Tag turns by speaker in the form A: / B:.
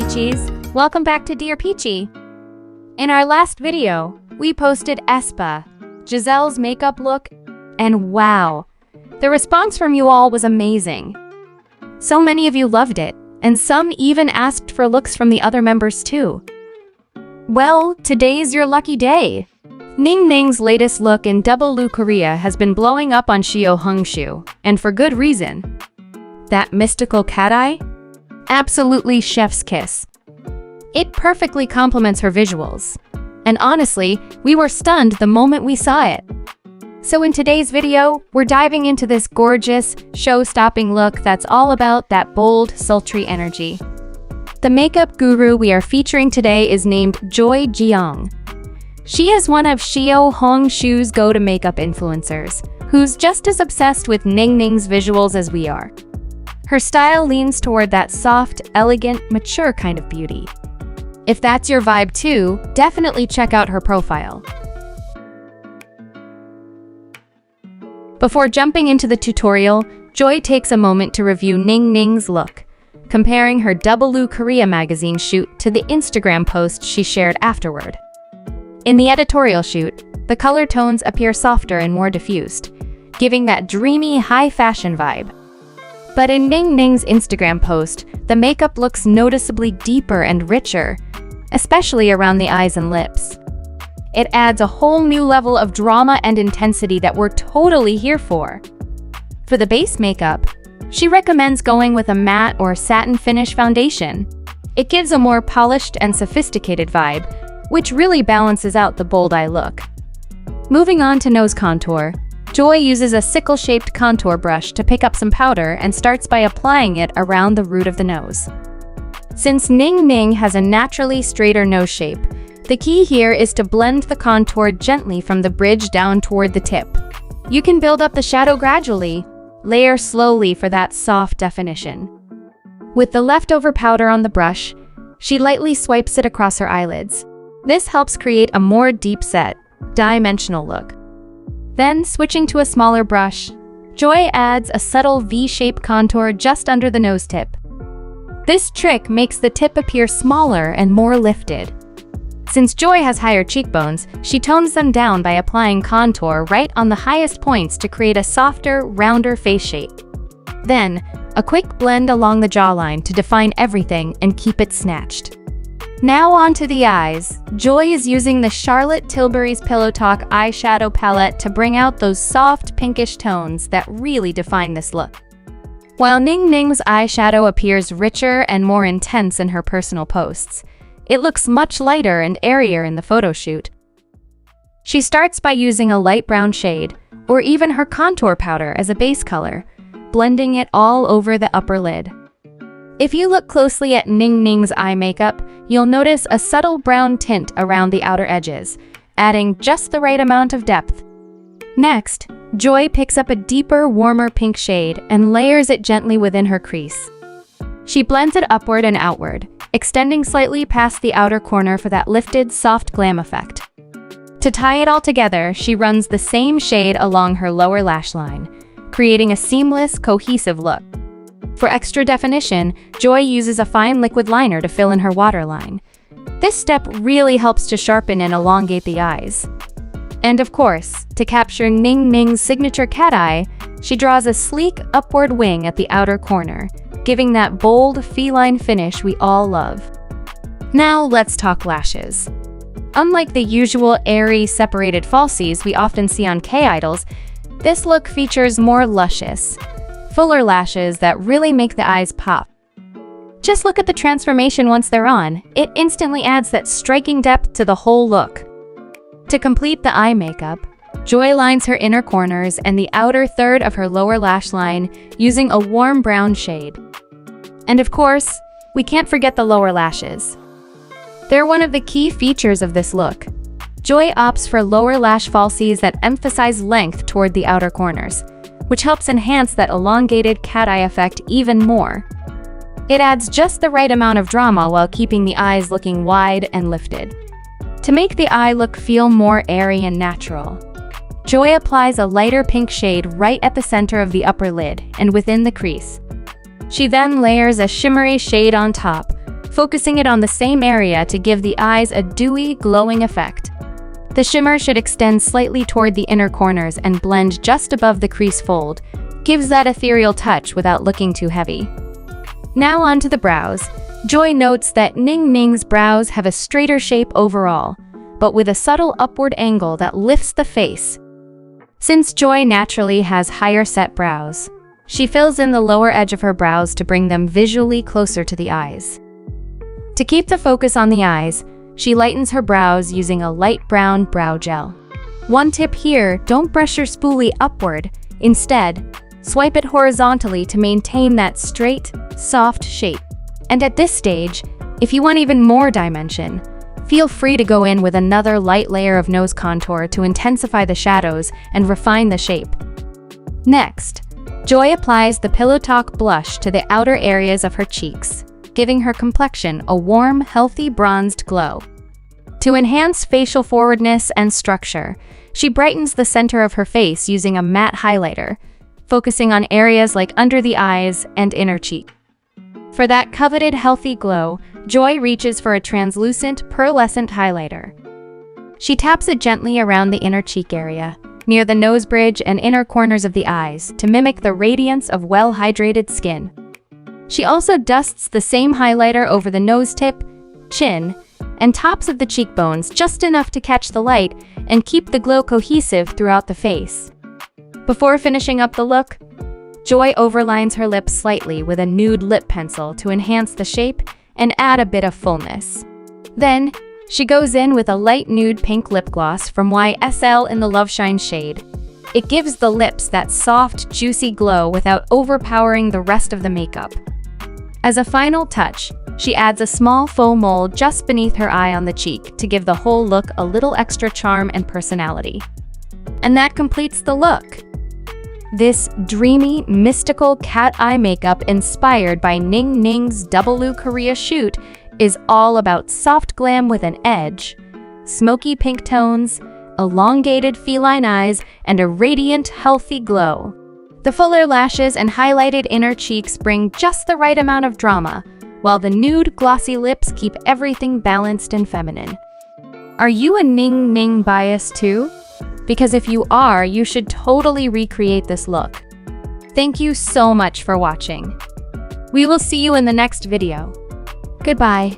A: Peachies, welcome back to Dear Peachy. In our last video, we posted AESPA, Giselle's makeup look, and wow, the response from you all was amazing. So many of you loved it, and some even asked for looks from the other members too. Well, today's your lucky day. NingNing's latest look in Double Lu Korea has been blowing up on XiaoHongShu, and for good reason. That mystical cat eye? Absolutely chef's kiss. It perfectly complements her visuals. And honestly, we were stunned the moment we saw it. So in today's video, we're diving into this gorgeous, show-stopping look that's all about that bold, sultry energy. The makeup guru we are featuring today is named Joy Jiang. She is one of XiaoHongShu's go-to makeup influencers, who's just as obsessed with NingNing's visuals as we are. Her style leans toward that soft, elegant, mature kind of beauty. If that's your vibe too, definitely check out her profile. Before jumping into the tutorial, Joy takes a moment to review NingNing's look, comparing her Double Lu Korea magazine shoot to the Instagram post she shared afterward. In the editorial shoot, the color tones appear softer and more diffused, giving that dreamy, high-fashion vibe. But in NingNing's Instagram post, the makeup looks noticeably deeper and richer, especially around the eyes and lips. It adds a whole new level of drama and intensity that we're totally here for. For the base makeup, she recommends going with a matte or satin finish foundation. It gives a more polished and sophisticated vibe, which really balances out the bold eye look. Moving on to nose contour, Joy uses a sickle-shaped contour brush to pick up some powder and starts by applying it around the root of the nose. Since NingNing has a naturally straighter nose shape, the key here is to blend the contour gently from the bridge down toward the tip. You can build up the shadow gradually, layer slowly for that soft definition. With the leftover powder on the brush, she lightly swipes it across her eyelids. This helps create a more deep-set, dimensional look. Then, switching to a smaller brush, Joy adds a subtle V-shaped contour just under the nose tip. This trick makes the tip appear smaller and more lifted. Since Joy has higher cheekbones, she tones them down by applying contour right on the highest points to create a softer, rounder face shape. Then, a quick blend along the jawline to define everything and keep it snatched. Now onto the eyes. Joy is using the Charlotte Tilbury's Pillow Talk eyeshadow palette to bring out those soft pinkish tones that really define this look. While NingNing's eyeshadow appears richer and more intense in her personal posts, it looks much lighter and airier in the photo shoot. She starts by using a light brown shade, or even her contour powder as a base color, blending it all over the upper lid. If you look closely at NingNing's eye makeup, you'll notice a subtle brown tint around the outer edges, adding just the right amount of depth. Next, Joy picks up a deeper, warmer pink shade and layers it gently within her crease. She blends it upward and outward, extending slightly past the outer corner for that lifted, soft glam effect. To tie it all together, she runs the same shade along her lower lash line, creating a seamless, cohesive look. For extra definition, Joy uses a fine liquid liner to fill in her waterline. This step really helps to sharpen and elongate the eyes. And of course, to capture NingNing's signature cat eye, she draws a sleek, upward wing at the outer corner, giving that bold, feline finish we all love. Now let's talk lashes. Unlike the usual airy, separated falsies we often see on K-idols, this look features more luscious, fuller lashes that really make the eyes pop. Just look at the transformation once they're on. It instantly adds that striking depth to the whole look. To complete the eye makeup, Joy lines her inner corners and the outer third of her lower lash line using a warm brown shade. And of course, we can't forget the lower lashes. They're one of the key features of this look. Joy opts for lower lash falsies that emphasize length toward the outer corners, which helps enhance that elongated cat eye effect even more. It adds just the right amount of drama while keeping the eyes looking wide and lifted. To make the eye look feel more airy and natural, Joy applies a lighter pink shade right at the center of the upper lid and within the crease. She then layers a shimmery shade on top, focusing it on the same area to give the eyes a dewy, glowing effect. The shimmer should extend slightly toward the inner corners and blend just above the crease fold, gives that ethereal touch without looking too heavy. Now onto the brows. Joy notes that NingNing's brows have a straighter shape overall, but with a subtle upward angle that lifts the face. Since Joy naturally has higher set brows, she fills in the lower edge of her brows to bring them visually closer to the eyes. To keep the focus on the eyes, she lightens her brows using a light brown brow gel. One tip here, don't brush your spoolie upward. Instead, swipe it horizontally to maintain that straight, soft shape. And at this stage, if you want even more dimension, feel free to go in with another light layer of nose contour to intensify the shadows and refine the shape. Next, Joy applies the Pillow Talk blush to the outer areas of her cheeks, giving her complexion a warm, healthy bronzed glow. To enhance facial forwardness and structure, she brightens the center of her face using a matte highlighter, focusing on areas like under the eyes and inner cheek. For that coveted healthy glow, Joy reaches for a translucent, pearlescent highlighter. She taps it gently around the inner cheek area, near the nose bridge and inner corners of the eyes to mimic the radiance of well-hydrated skin. She also dusts the same highlighter over the nose tip, chin, and tops of the cheekbones just enough to catch the light and keep the glow cohesive throughout the face. Before finishing up the look, Joy overlines her lips slightly with a nude lip pencil to enhance the shape and add a bit of fullness. Then, she goes in with a light nude pink lip gloss from YSL in the Love Shine shade. It gives the lips that soft, juicy glow without overpowering the rest of the makeup. As a final touch, she adds a small faux mole just beneath her eye on the cheek to give the whole look a little extra charm and personality. And that completes the look. This dreamy, mystical cat eye makeup inspired by NingNing's Double Korea shoot is all about soft glam with an edge, smoky pink tones, elongated feline eyes, and a radiant, healthy glow. The fuller lashes and highlighted inner cheeks bring just the right amount of drama, while the nude, glossy lips keep everything balanced and feminine. Are you a NingNing bias too? Because if you are, you should totally recreate this look. Thank you so much for watching. We will see you in the next video. Goodbye.